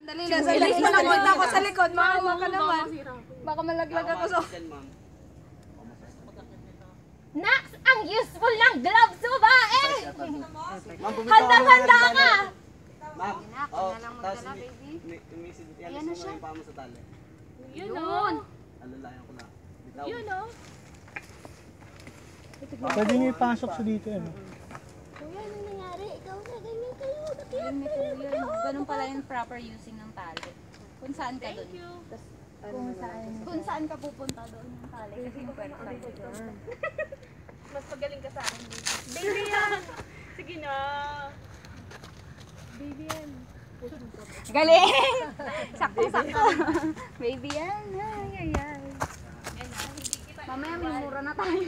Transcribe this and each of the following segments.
Dali na, sa likod na punta ko sa likod. Maawa ka naman. Baka malaglag ako sa... Nax, ang useful ng gloves mo ba eh? Handang-handa ka! Ma'am, tapos yan na siya. Yung paa mo sa tali. Yun! Alalayan ko lang. Yun o! Pwede niyo ipasok sa dito yan. Kuya, ano nangyari? Ikaw na ganyan kayo. Ganun pala yung proper using ng tali. Kung saan ka dun. Kung saan ka pupunta doon yung tali. Kasi Mas magaling ka sa akin dito. Baby yan! Sige na! Baby yan. Galing! Sakto-sakto. Baby yan. Ay, ay, ay. Mamaya may mura na tayo.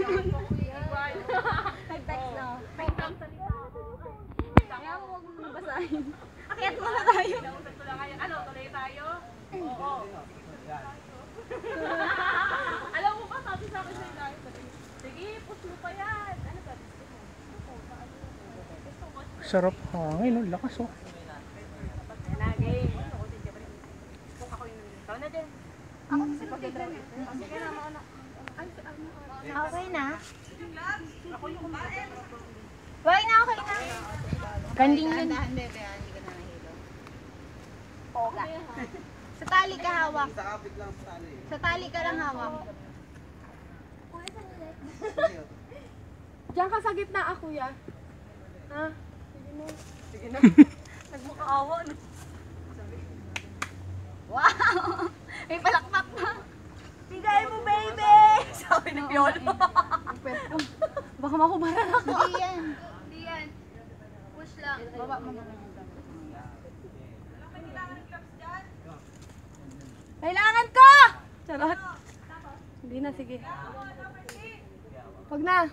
Nag-text na. Kaya huwag mo nabasahin. Akyat mo na tayo. Ano, tuloy tayo? Oo. Alam mo ba, sabi sa akin sa'yo na, sige, push mo pa yan. Ano ba? Sarap hangin, no? Lakas oh. Nagay. Kung ako yung nandito. Ikaw na din. Ako kasi pag-drive. Sige na, mauna. Okay na? Okay na, okay na. Ganding yun. Dahan, bebe. Hindi ka na nahilo. Poga. Sa tali ka hawak. Sa kapit lang sa tali. Sa tali ka lang hawak. Diyan ka sa gitna ako, ya. Ha? Sige na. Sige na. Nagmukaawa na. Wow! May palakpak pa. Bigay mo, baby! Sabi ni Piolo. Baka makubaran ako. Hindi yan. Hindi yan. Push lang. Baba mo na. Kailangan ko! Charot. Hindi na, sige. Wag na.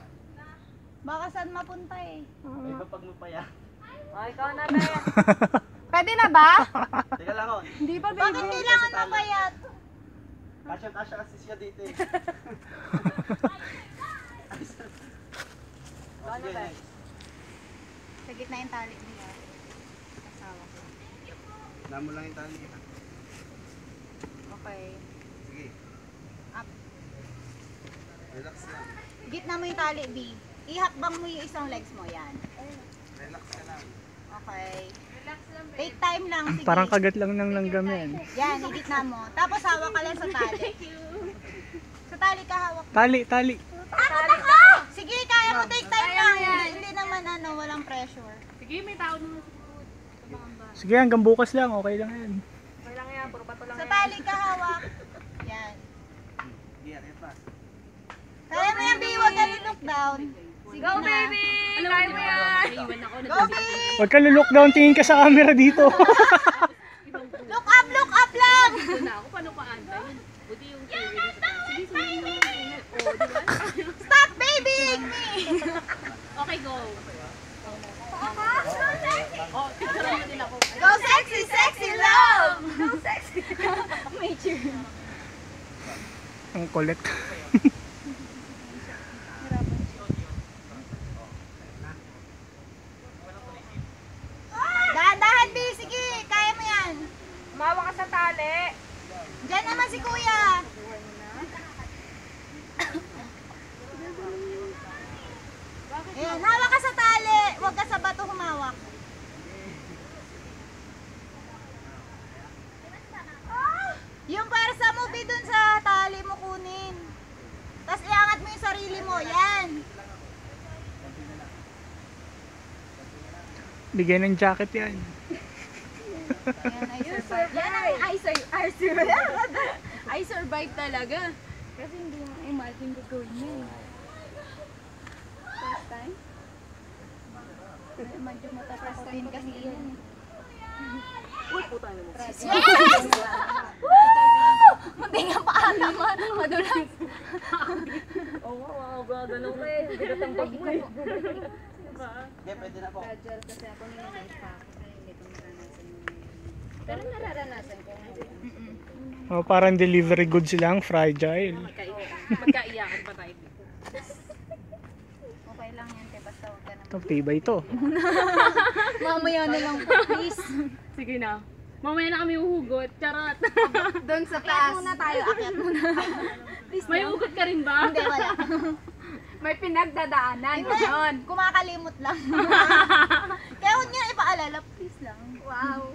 Baka saan mapunta eh. May kapag mo pa yan. Ay, ikaw na na yan. Pwede na ba? Teka lang, hon. Hindi pa, baby. Bakit kailangan mapayat? Kasya kasi siya dito eh. Sige, next. Sa gitna yung tali niya. Asawa ko. Damo lang yung tali. Okay. Sige. Up. Relax lang. Gitna mo yung tali, B. Ihakbang mo yung isang legs mo. Yan. Relax ka lang. Okay. Take time lang. Sige. Parang kagat lang ng langgam yan. Yan, igitna mo. Tapos hawak ka lang sa tali. Sa tali ka hawak. Tali. Takot ako! Sige, kaya mo. Take time lang. Hindi naman walang pressure. Sige, may tao naman. Sige, hanggang bukas lang. Okay lang yan. Okay lang yan, puro bato lang Sa yan. tali ka hawak. Yan. Sige, ayan pa. Kaya mo yan, B. Huwag ka look down. Sige Go, na. baby! Kaya mo yan! Go, B! Huwag ka look down. Tingin ka sa camera dito. Look up lang! Doon na ako, paano pa antay? Buti yung TV na sa taas. Sige, sumayin mo na. Oo, di ba? Stop babying me! Okay, go. Oh, picturean mo din ako. Go sexy, sexy love! Go sexy. Major. Ang kulit. Dahan-dahan, B. Sige, kaya mo yan. Umawa ka sa tali. Diyan naman si kuya. Ayan, hawak ka sa tali. Huwag ka sa bato humawak. Yung pwersa mo, B, dun sa tali mo kunin. Tapos iangat mo yung sarili mo. Yan. Bigay ng jacket yan. Yan, I survive. Yan ang I survive talaga. Kasi hindi mo imagine gagawin mo eh. First time? Medyo matatakotin kasi yan. Uy, puta na mo. Yes! Hindi nga paan naman. Madulas. Oo, wow, gagalaw ka eh. Bigat ang bag mo eh. Okay, pwede na po. Fragile kasi ako nilinis pa ako. Kaya hindi ko maranasan yun. Pero nararanasan ko ngayon. Oh, parang delivery goods lang. Fragile. Magkaiyakan pa tayo. Okay lang yan, te. Basta huwag ka na. Ito, tibay to. Mamaya na lang po, please. Sige na. Mamaya na kami uhugot. Charot. Doon sa taas. Akyat muna tayo, akyat muna. Please, May hugot ka rin ba? Hindi, wala. May pinagdadaanan. Ganon. Kumakalimot lang. Kaya huwag niyo ipaalala, please lang. Wow.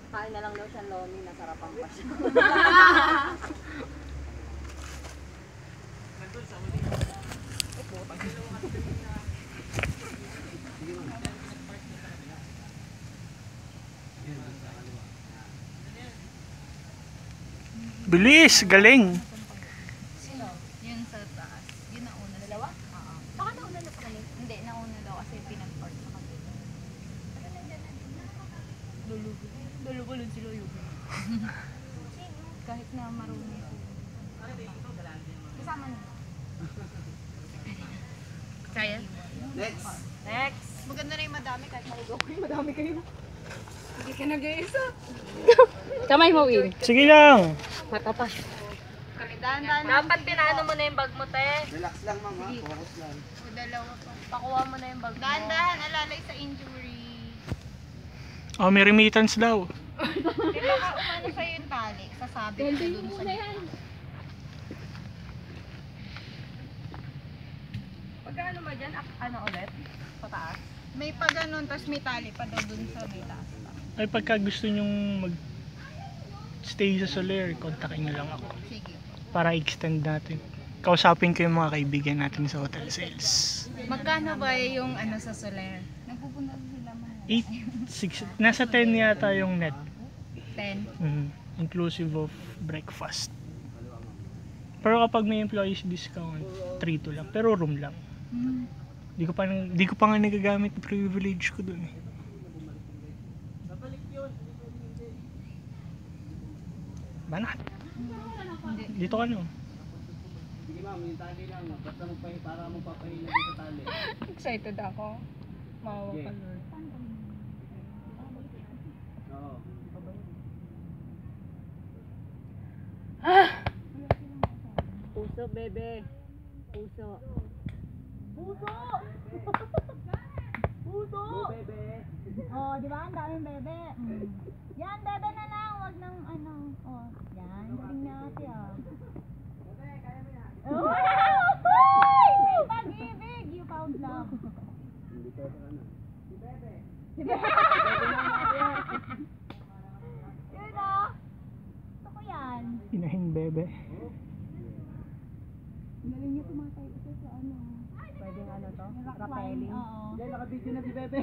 Kain na lang daw siya lomi, nasarapan pa siya. Bilis, galing. Yun sa taas. Yun nauna. Dalawa? Oo. Baka nauna na pa kami. Hindi, nauna daw kasi pinag-park na kami. Lulubulun sila yung. Kahit na marumi. Kasama na. Kaya? Next. Next. Maganda na yung madami kahit maligaw ko yung madami kayo. Hindi ka nag-iisa. Kamay mo, Will. Sige lang. Matapas. Dahan-dahan. Dapat pinaano mo na yung bag mo, te. Relax lang ma'am ha. Focus lang. Dalawa pa. Pakuha mo na yung bag mo. Dahan-dahan, alalay sa injury. Oh, may remittance daw. Di ba ka umano sa'yo yung tali? Sasabit ka dun sa... Pagkaano mo dyan? Ano ulit? Pataas? May pa ganun, tapos may tali pa daw dun sa may taas pa. Ay, pagka gusto nyong mag-stay sa Soler, kontakin nyo lang ako. Sige. Para extend natin. Kausapin ko yung mga kaibigan natin sa hotel sales. Magkano ba yung ano sa Soler? Nagpupunta sila man. 8, 6, nasa 10 yata yung net. 10. Inclusive of breakfast. Pero kapag may employees discount, 3 lang. Pero room lang. Di ko pa nga nagagamit yung privilege ko dun eh. Banat. Dito ka no. Sige ma'am, yung tali lang. Basta para mo papahinga sa tali. Excited ako. Mawa ka, Lord. Oo. Puso, bebe. Puso. Go bebe. Oh, di ba? Ang daming bebe. Yan, bebe na lang. Wag nang ano. Oh, yan. Galing na ate ah. Uy! May pag-ibig! You found love. Hindi ka sa ano. Yun ah. Gusto ko yan. Inahing bebe. Galing niyo tumatay ito sa ano. Pwedeng ano to? Rappelling. Oo. Yan, naka-video na si bebe.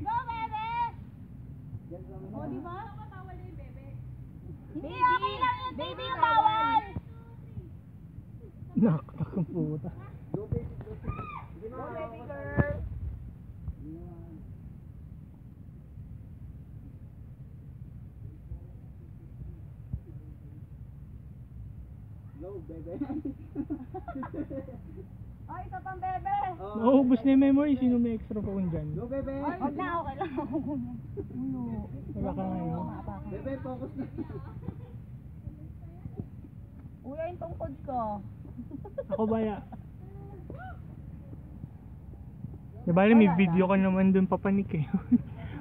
Go, bebe! Yan lang. O, di ba? Hindi, okay lang yun. Baby, yung bawal. Nak ang puta. Go baby, go baby. Sige ma'am. Go baby girl. Go bebe. Ay, isa pang bebe. Mauubos na yung memory. Sino may extra phone dyan? Go bebe. Huwag na, okay lang ako. Wala ka ngayon. Bebe, focus na. Uy, yung tungkod ko. Ako baya. Diba may video ka naman dun papanik eh.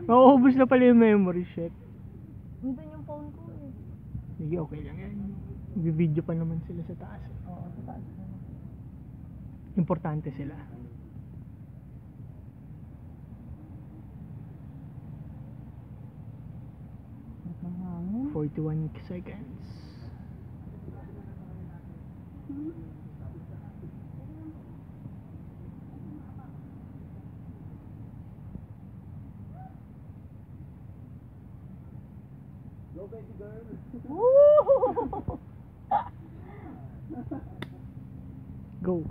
Mauubos na pala yung memory, shit. Nandun yung phone ko eh. Sige, okay lang yan. Video pa naman sila sa taas. Oo, sa taas na. Importante sila. Hangin. 41 seconds. Go baby girl. Go.